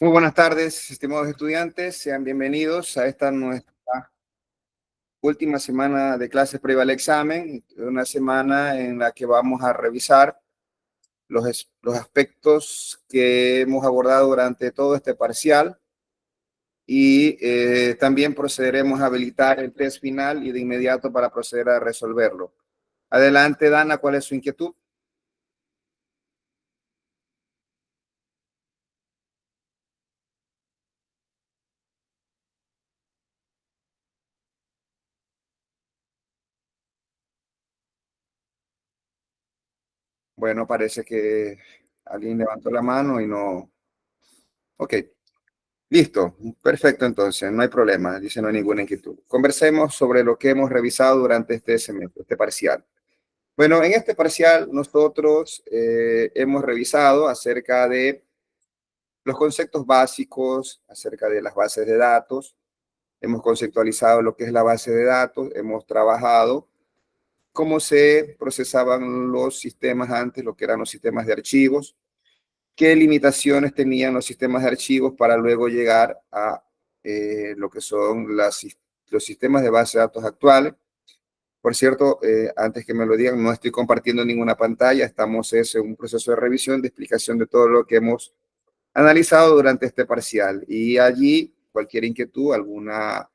Muy buenas tardes, estimados estudiantes. Sean bienvenidos a esta nuestra última semana de clases previa al examen, una semana en la que vamos a revisar los aspectos que hemos abordado durante todo este parcial y también procederemos a habilitar el test final y de inmediato para proceder a resolverlo. Adelante, Dana, ¿cuál es su inquietud? Bueno, parece que alguien levantó la mano y no. Ok. Listo, perfecto entonces, no hay problema, dice no hay ninguna inquietud. Conversemos sobre lo que hemos revisado durante este semestre, este parcial. Bueno, en este parcial nosotros hemos revisado acerca de los conceptos básicos, acerca de las bases de datos, hemos conceptualizado lo que es la base de datos, hemos trabajado cómo se procesaban los sistemas antes, lo que eran los sistemas de archivos, qué limitaciones tenían los sistemas de archivos para luego llegar a lo que son los sistemas de base de datos actuales. Por cierto, antes que me lo digan, no estoy compartiendo ninguna pantalla, estamos en un proceso de revisión, de explicación de todo lo que hemos analizado durante este parcial. Y allí, cualquier inquietud, alguna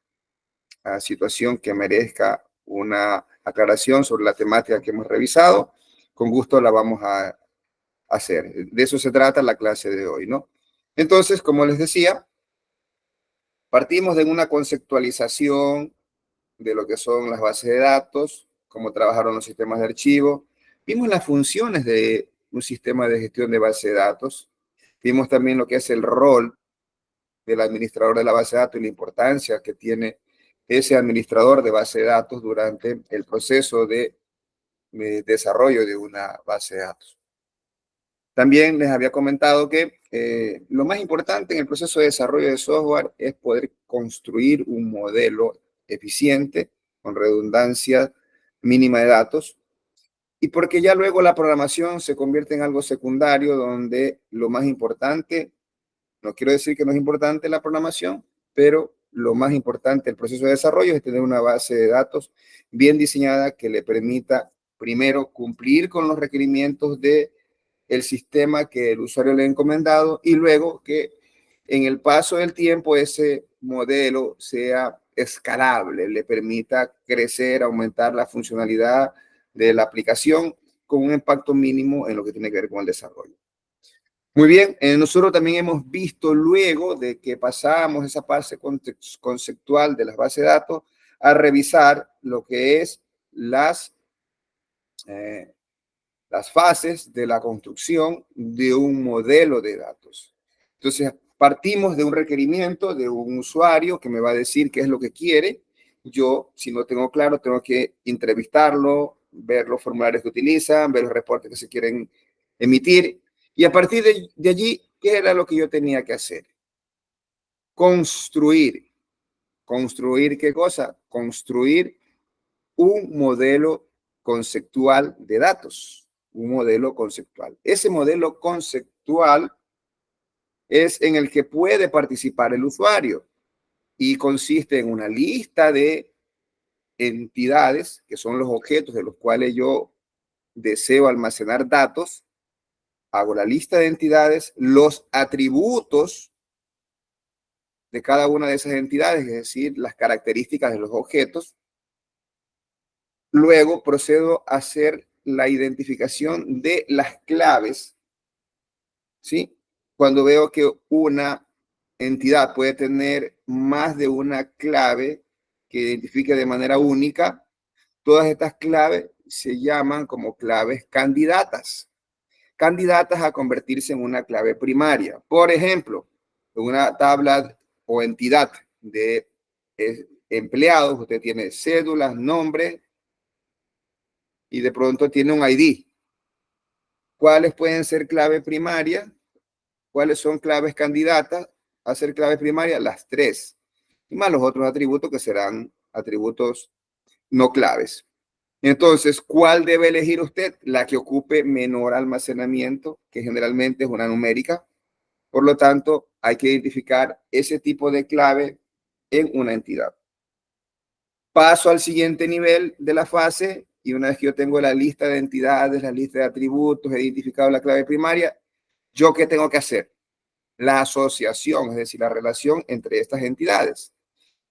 situación que merezca una aclaración sobre la temática que hemos revisado, con gusto la vamos a hacer. De eso se trata la clase de hoy, ¿no? Entonces, como les decía, partimos de una conceptualización de lo que son las bases de datos, cómo trabajaron los sistemas de archivo, vimos las funciones de un sistema de gestión de base de datos, vimos también lo que es el rol del administrador de la base de datos y la importancia que tiene ese administrador de base de datos durante el proceso de desarrollo de una base de datos. También les había comentado que lo más importante en el proceso de desarrollo de software es poder construir un modelo eficiente, con redundancia mínima de datos, y porque ya luego la programación se convierte en algo secundario, donde lo más importante, no quiero decir que no es importante la programación, pero lo más importante del proceso de desarrollo es tener una base de datos bien diseñada que le permita, primero, cumplir con los requerimientos de el sistema que el usuario le ha encomendado y luego que en el paso del tiempo ese modelo sea escalable, le permita crecer, aumentar la funcionalidad de la aplicación con un impacto mínimo en lo que tiene que ver con el desarrollo. Muy bien, nosotros también hemos visto luego de que pasamos esa fase conceptual de las bases de datos a revisar lo que es eh, las fases de la construcción de un modelo de datos. Entonces, partimos de un requerimiento de un usuario que me va a decir qué es lo que quiere. Yo, si no tengo claro, tengo que entrevistarlo, ver los formularios que utilizan, ver los reportes que se quieren emitir. Y a partir de allí, ¿qué era lo que yo tenía que hacer? Construir. ¿Construir qué cosa? Construir un modelo conceptual de datos, un modelo conceptual. Ese modelo conceptual es en el que puede participar el usuario y consiste en una lista de entidades, que son los objetos de los cuales yo deseo almacenar datos. Hago la lista de entidades, los atributos de cada una de esas entidades, es decir, las características de los objetos. Luego procedo a hacer la identificación de las claves, ¿sí? Cuando veo que una entidad puede tener más de una clave que identifique de manera única, todas estas claves se llaman como claves candidatas, candidatas a convertirse en una clave primaria. Por ejemplo, en una tabla o entidad de empleados, usted tiene cédulas, nombres y de pronto tiene un ID. ¿Cuáles pueden ser clave primaria? ¿Cuáles son claves candidatas a ser clave primaria? Las tres. Y más los otros atributos que serán atributos no claves. Entonces, ¿cuál debe elegir usted? La que ocupe menor almacenamiento, que generalmente es una numérica, Por lo tanto, hay que identificar ese tipo de clave en una entidad. Paso al siguiente nivel de la fase y una vez que yo tengo la lista de entidades, la lista de atributos, he identificado la clave primaria, ¿yo qué tengo que hacer? La asociación, es decir, la relación entre estas entidades.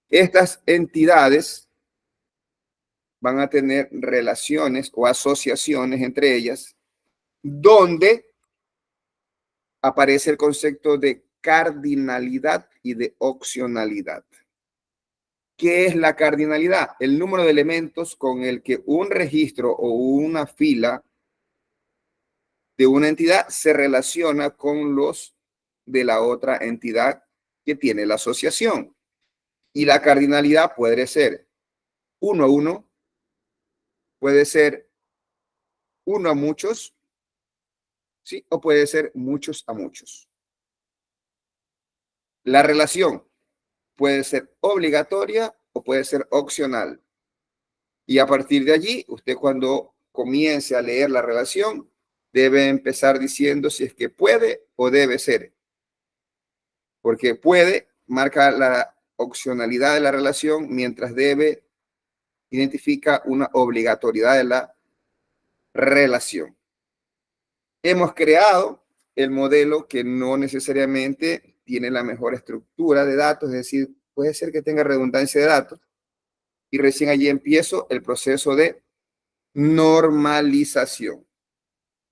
Estas entidades van a tener relaciones o asociaciones entre ellas donde aparece el concepto de cardinalidad y de opcionalidad. ¿Qué es la cardinalidad? El número de elementos con el que un registro o una fila de una entidad se relaciona con los de la otra entidad que tiene la asociación. Y la cardinalidad puede ser 1 a 1, puede ser 1 a muchos, ¿sí? O puede ser muchos a muchos. La relación puede ser obligatoria o puede ser opcional. Y a partir de allí, usted cuando comience a leer la relación, debe empezar diciendo si es que puede o debe ser. Porque puede marca la opcionalidad de la relación, mientras debe identifica una obligatoriedad de la relación. Hemos creado el modelo que no necesariamente tiene la mejor estructura de datos, es decir, puede ser que tenga redundancia de datos, y recién allí empiezo el proceso de normalización.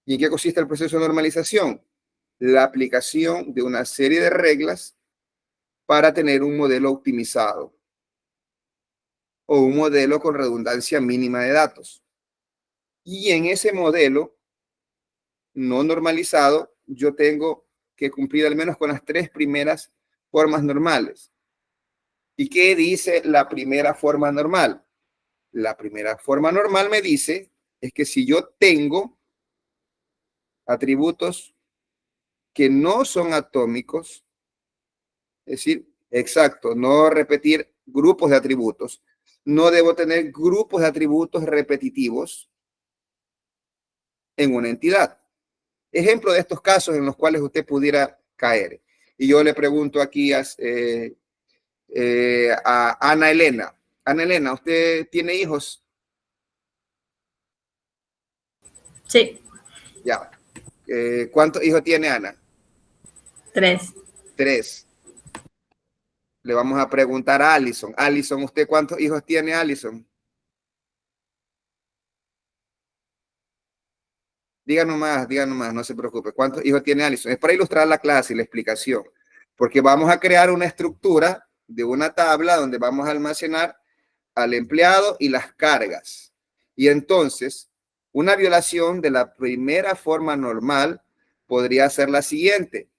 ¿Y en qué consiste el proceso de normalización? La aplicación de una serie de reglas para tener un modelo optimizado o un modelo con redundancia mínima de datos. Y en ese modelo no normalizado, yo tengo que cumplir al menos con las 3 primeras formas normales. ¿Y qué dice la primera forma normal? La primera forma normal me dice es que si yo tengo atributos que no son atómicos, es decir, exacto, no repetir grupos de atributos, no debo tener grupos de atributos repetitivos en una entidad. Ejemplo de estos casos en los cuales usted pudiera caer. Y yo le pregunto aquí a Ana Elena. Ana Elena, ¿usted tiene hijos? Sí. Ya. ¿Cuántos hijos tiene Ana? 3. 3. Le vamos a preguntar a Alison. Alison, ¿usted cuántos hijos tiene, Alison? Diga nomás, no se preocupe. ¿Cuántos hijos tiene Alison? Es para ilustrar la clase y la explicación. Porque vamos a crear una estructura de una tabla donde vamos a almacenar al empleado y las cargas. Y entonces, una violación de la primera forma normal podría ser la siguiente.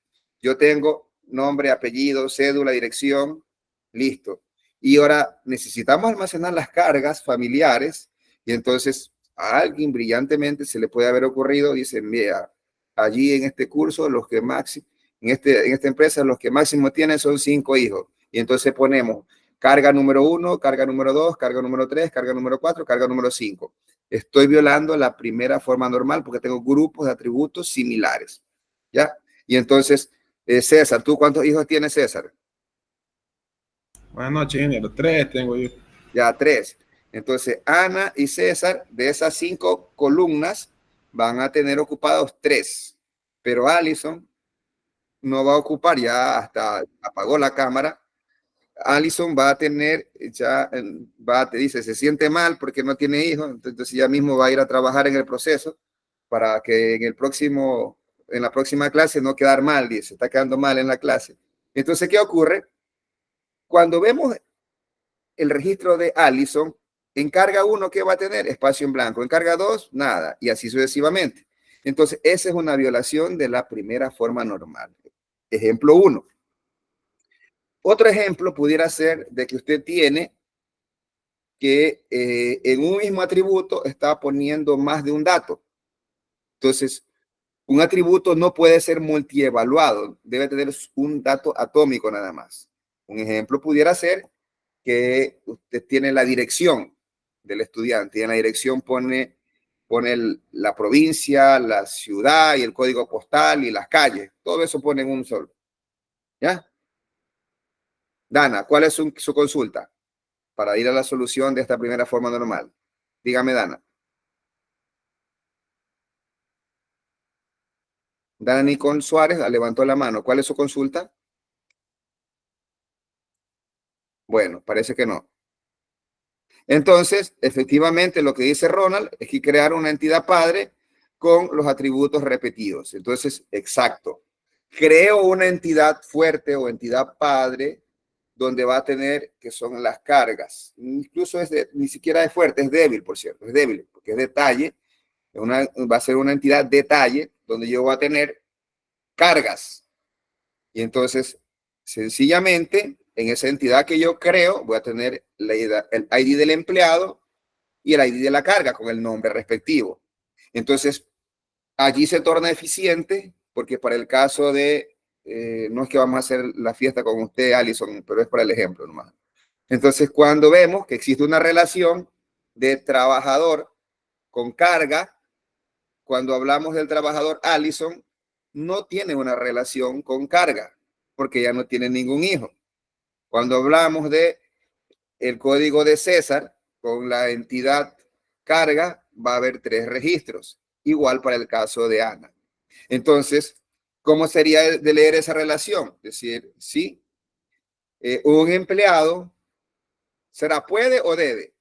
Yo tengo nombre, apellido, cédula, dirección, listo. Y ahora necesitamos almacenar las cargas familiares y entonces a alguien brillantemente se le puede haber ocurrido, dice, mira, allí en este curso, los que máximo, en esta empresa, los que máximo tienen son 5 hijos. Y entonces ponemos carga número 1, carga número 2, carga número 3, carga número 4, carga número 5. Estoy violando la primera forma normal porque tengo grupos de atributos similares. ¿Ya? Y entonces, César, ¿tú cuántos hijos tienes, César? Buenas noches, ingeniero. 3 tengo yo. Ya, 3. Entonces, Ana y César, de esas 5 columnas, van a tener ocupados 3. Pero Alison no va a ocupar, ya hasta apagó la cámara. Alison va a tener, ya te dice, se siente mal porque no tiene hijos, entonces ya mismo va a ir a trabajar en el proceso para que en la próxima clase no quedar mal, dice, está quedando mal en la clase. Entonces, ¿qué ocurre? Cuando vemos el registro de Alison, en carga 1, ¿qué va a tener? Espacio en blanco. En carga 2, nada, y así sucesivamente. Entonces, esa es una violación de la primera forma normal. Ejemplo 1. Otro ejemplo pudiera ser de que usted tiene que en un mismo atributo está poniendo más de un dato. Entonces, un atributo no puede ser multievaluado, debe tener un dato atómico nada más. Un ejemplo pudiera ser que usted tiene la dirección del estudiante y en la dirección pone la provincia, la ciudad y el código postal y las calles. Todo eso pone en un solo. ¿Ya? Dana, ¿cuál es su consulta para ir a la solución de esta primera forma normal? Dígame, Dana. Dana Nicole Suárez levantó la mano. ¿Cuál es su consulta? Bueno, parece que no. Entonces, efectivamente, lo que dice Ronald es que crear una entidad padre con los atributos repetidos. Entonces, exacto. Creo una entidad fuerte o entidad padre donde va a tener que son las cargas. Incluso ni siquiera es fuerte, es débil, por cierto. Es débil porque es detalle. Va a ser una entidad detalle donde yo voy a tener cargas. Y entonces, sencillamente, en esa entidad que yo creo, voy a tener el ID del empleado y el ID de la carga con el nombre respectivo. Entonces, allí se torna eficiente porque para el caso de, no es que vamos a hacer la fiesta con usted, Alison, pero es para el ejemplo nomás. Entonces, cuando vemos que existe una relación de trabajador con carga, cuando hablamos del trabajador Alison, no tiene una relación con carga porque ya no tiene ningún hijo. Cuando hablamos de el código de César con la entidad carga, va a haber 3 registros, igual para el caso de Ana. Entonces, ¿cómo sería de leer esa relación? Es decir, sí, un empleado será puede o debe.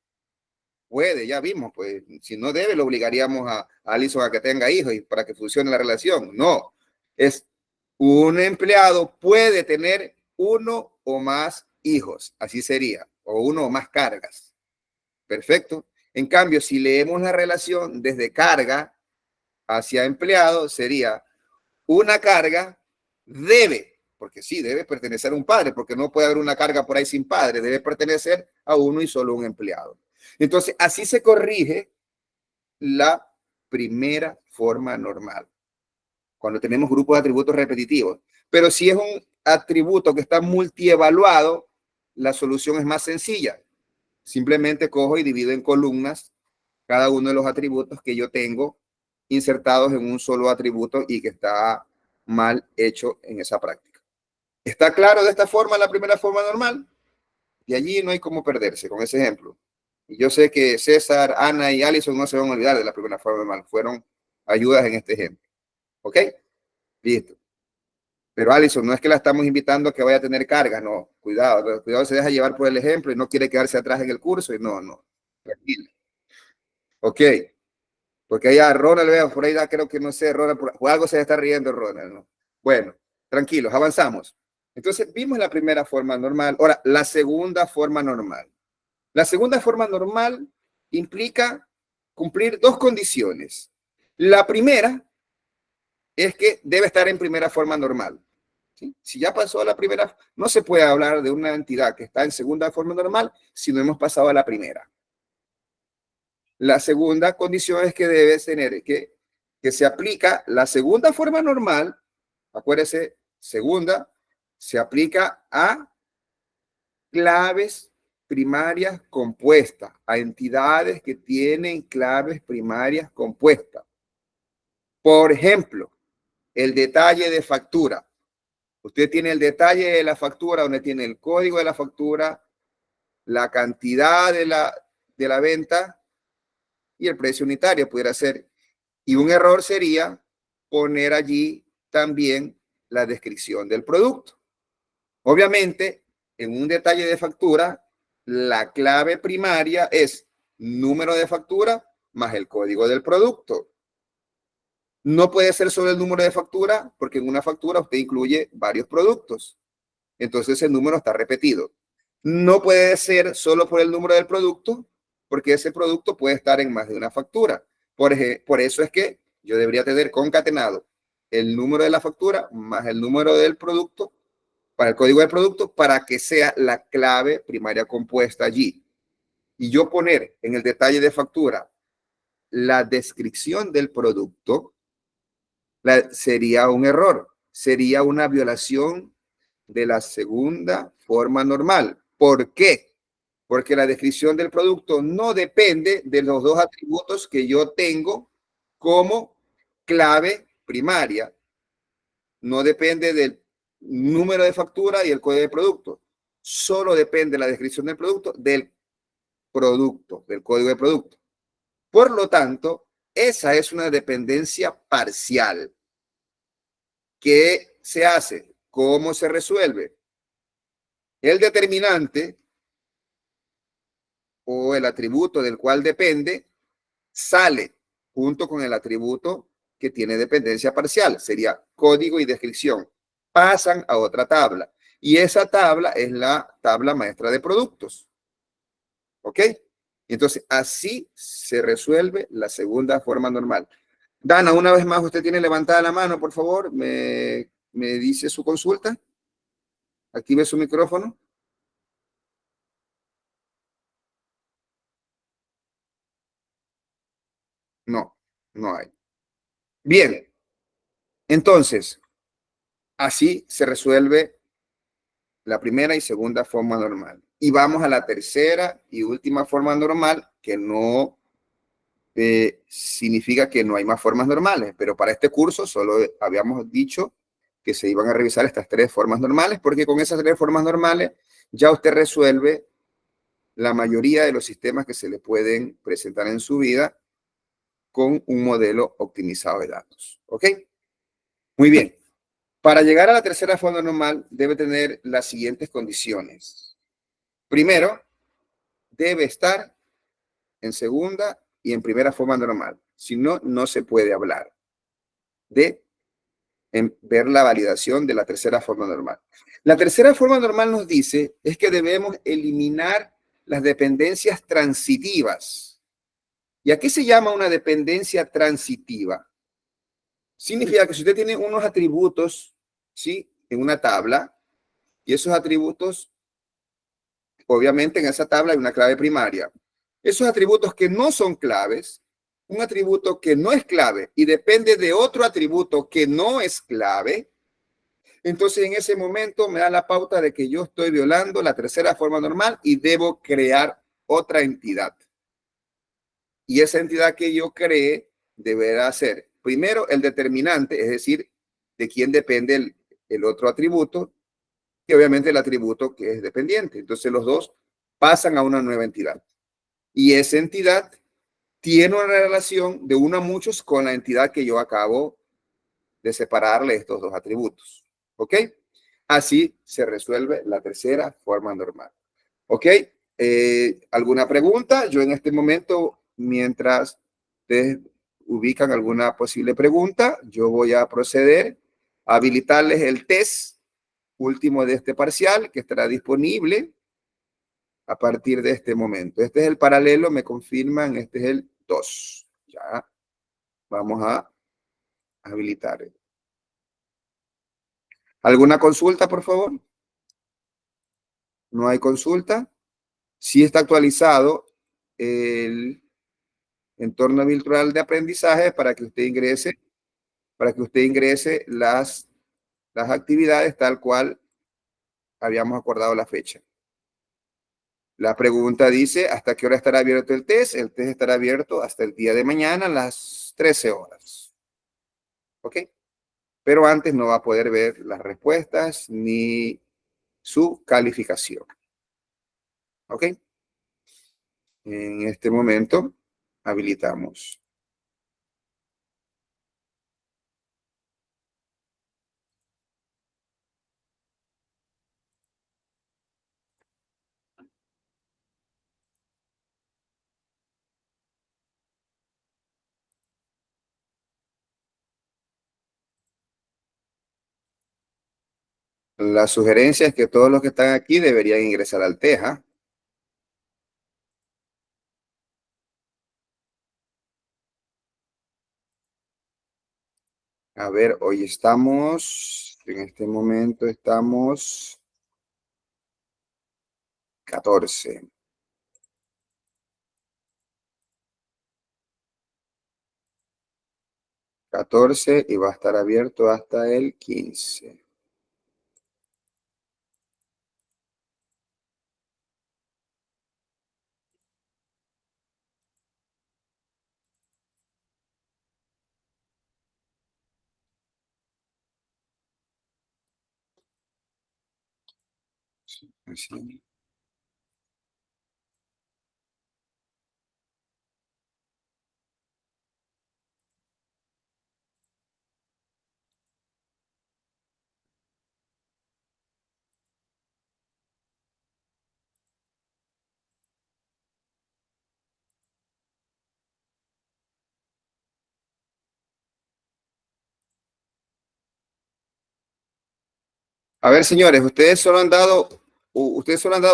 Puede, ya vimos, pues si no debe, lo obligaríamos a Alison a que tenga hijos y para que funcione la relación. No, es un empleado puede tener 1 o más hijos, así sería, o 1 o más cargas. Perfecto. En cambio, si leemos la relación desde carga hacia empleado, sería una carga debe, porque sí, debe pertenecer a un padre, porque no puede haber una carga por ahí sin padre, debe pertenecer a uno y solo un empleado. Entonces, así se corrige la primera forma normal, cuando tenemos grupos de atributos repetitivos. Pero si es un atributo que está multievaluado, la solución es más sencilla. Simplemente cojo y divido en columnas cada uno de los atributos que yo tengo insertados en un solo atributo y que está mal hecho en esa práctica. ¿Está claro de esta forma la primera forma normal? Y allí no hay cómo perderse con ese ejemplo. Y yo sé que César, Ana y Alison no se van a olvidar de la primera forma normal. Fueron ayudas en este ejemplo. ¿Ok? Listo. Pero Alison, no es que la estamos invitando a que vaya a tener carga, no. Cuidado, cuidado, se deja llevar por el ejemplo y no quiere quedarse atrás en el curso y no. Tranquilo. Ok. Porque allá Ronald, veo, por ahí creo que no sé, Ronald, por algo se está riendo Ronald, ¿no? Bueno, tranquilos, avanzamos. Entonces, vimos la primera forma normal. Ahora, la segunda forma normal. La segunda forma normal implica cumplir 2 condiciones. La primera es que debe estar en primera forma normal. ¿Sí? Si ya pasó a la primera, no se puede hablar de una entidad que está en segunda forma normal si no hemos pasado a la primera. La segunda condición es que debe tener que se aplica la segunda forma normal, acuérdese, segunda, se aplica a claves primarias compuestas, a entidades que tienen claves primarias compuestas. Por ejemplo, el detalle de factura. Usted tiene el detalle de la factura donde tiene el código de la factura, la cantidad de la venta y el precio unitario pudiera ser. Y un error sería poner allí también la descripción del producto. Obviamente, en un detalle de factura, la clave primaria es número de factura más el código del producto. No puede ser solo el número de factura, porque en una factura usted incluye varios productos. Entonces el número está repetido. No puede ser solo por el número del producto, porque ese producto puede estar en más de una factura. Por eso es que yo debería tener concatenado el número de la factura más el número del producto para el código del producto para que sea la clave primaria compuesta allí. Y yo poner en el detalle de factura la descripción del producto sería un error, sería una violación de la segunda forma normal. ¿Por qué? Porque la descripción del producto no depende de los 2 atributos que yo tengo como clave primaria. No depende número de factura y el código de producto. Solo depende la descripción del producto, del código de producto. Por lo tanto, esa es una dependencia parcial. ¿Qué se hace? ¿Cómo se resuelve? El determinante o el atributo del cual depende sale junto con el atributo que tiene dependencia parcial. Sería código y descripción. Pasan a otra tabla. Y esa tabla es la tabla maestra de productos. ¿Ok? Entonces, así se resuelve la segunda forma normal. Dana, una vez más, usted tiene levantada la mano, por favor. Me dice su consulta. Active su micrófono. No, no hay. Bien, entonces, así se resuelve la primera y segunda forma normal. Y vamos a la tercera y última forma normal, que no significa que no hay más formas normales, pero para este curso solo habíamos dicho que se iban a revisar estas tres formas normales, porque con esas tres formas normales ya usted resuelve la mayoría de los sistemas que se le pueden presentar en su vida con un modelo optimizado de datos. ¿Ok? Muy bien. Para llegar a la tercera forma normal debe tener las siguientes condiciones. Primero, debe estar en segunda y en primera forma normal. Si no, no se puede hablar de ver la validación de la tercera forma normal. La tercera forma normal nos dice es que debemos eliminar las dependencias transitivas. ¿Y a qué se llama una dependencia transitiva? Significa que si usted tiene unos atributos, ¿sí? En una tabla, y esos atributos, obviamente en esa tabla hay una clave primaria. Esos atributos que no son claves, un atributo que no es clave y depende de otro atributo que no es clave, entonces en ese momento me da la pauta de que yo estoy violando la tercera forma normal y debo crear otra entidad. Y esa entidad que yo cree deberá ser primero el determinante, es decir, de quién depende el otro atributo, y obviamente el atributo que es dependiente. Entonces los dos pasan a una nueva entidad. Y esa entidad tiene una relación de uno a muchos con la entidad que yo acabo de separarle estos dos atributos. ¿Ok? Así se resuelve la tercera forma normal. ¿Ok? ¿Alguna pregunta? Yo en este momento, mientras ustedes ubican alguna posible pregunta, yo voy a proceder a habilitarles el test último de este parcial que estará disponible a partir de este momento. Este es el paralelo, me confirman, este es el 2. Ya, vamos a habilitar. ¿Alguna consulta, por favor? ¿No hay consulta? Sí está actualizado el entorno virtual de aprendizaje para que usted ingrese las actividades tal cual habíamos acordado la fecha. La pregunta dice, ¿hasta qué hora estará abierto el test? El test estará abierto hasta el día de mañana a las 13 horas. ¿Ok? Pero antes no va a poder ver las respuestas ni su calificación. ¿Ok? En este momento habilitamos. La sugerencia es que todos los que están aquí deberían ingresar al TEJA. A ver, hoy estamos, en este momento estamos 14. 14 y va a estar abierto hasta el 15. Así. A ver, señores, ustedes solo han dado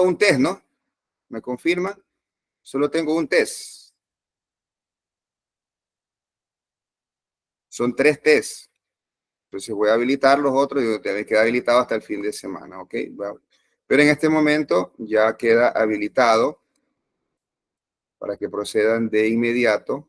un test, ¿no? ¿Me confirman? Solo tengo un test. Son 3 tests. Entonces voy a habilitar los otros y debe quedar habilitado hasta el fin de semana, ¿ok? Pero en este momento ya queda habilitado para que procedan de inmediato.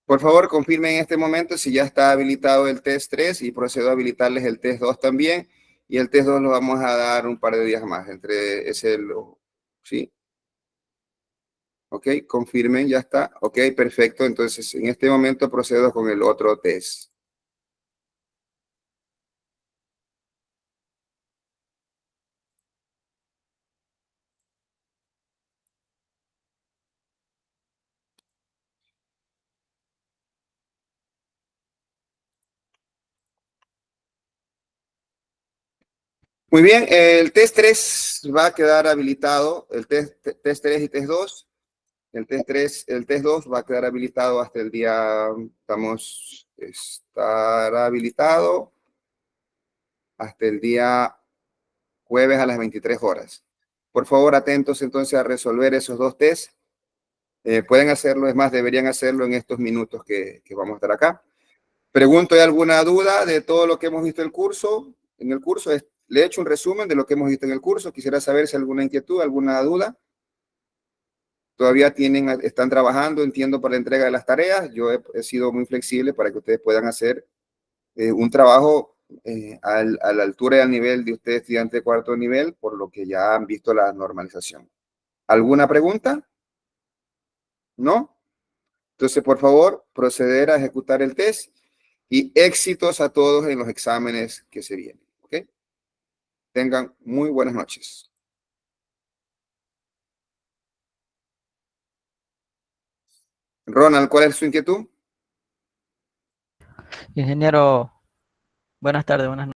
Por favor, confirmen en este momento si ya está habilitado el test 3 y procedo a habilitarles el test 2 también. Y el test 2 lo vamos a dar un par de días más, entre ese, ¿sí? Ok, confirmen, ya está. Ok, perfecto. Entonces, en este momento procedo con el otro test. Muy bien, el test 3 va a quedar habilitado, el test 3 y test 2. El test 3, el test 2 va a quedar habilitado hasta el día, estará habilitado hasta el día jueves a las 23 horas. Por favor, atentos entonces a resolver esos 2 tests. Pueden hacerlo, es más, deberían hacerlo en estos minutos que vamos a estar acá. Pregunto, ¿hay alguna duda de todo lo que hemos visto en el curso? Le he hecho un resumen de lo que hemos visto en el curso. Quisiera saber si hay alguna inquietud, alguna duda. Todavía están trabajando, entiendo, para la entrega de las tareas. Yo he sido muy flexible para que ustedes puedan hacer un trabajo a la altura y al nivel de ustedes, estudiante de cuarto nivel, por lo que ya han visto la normalización. ¿Alguna pregunta? ¿No? Entonces, por favor, proceder a ejecutar el test y éxitos a todos en los exámenes que se vienen. ¿Ok? Tengan muy buenas noches. Ronald, ¿cuál es su inquietud? Ingeniero, buenas tardes, buenas noches.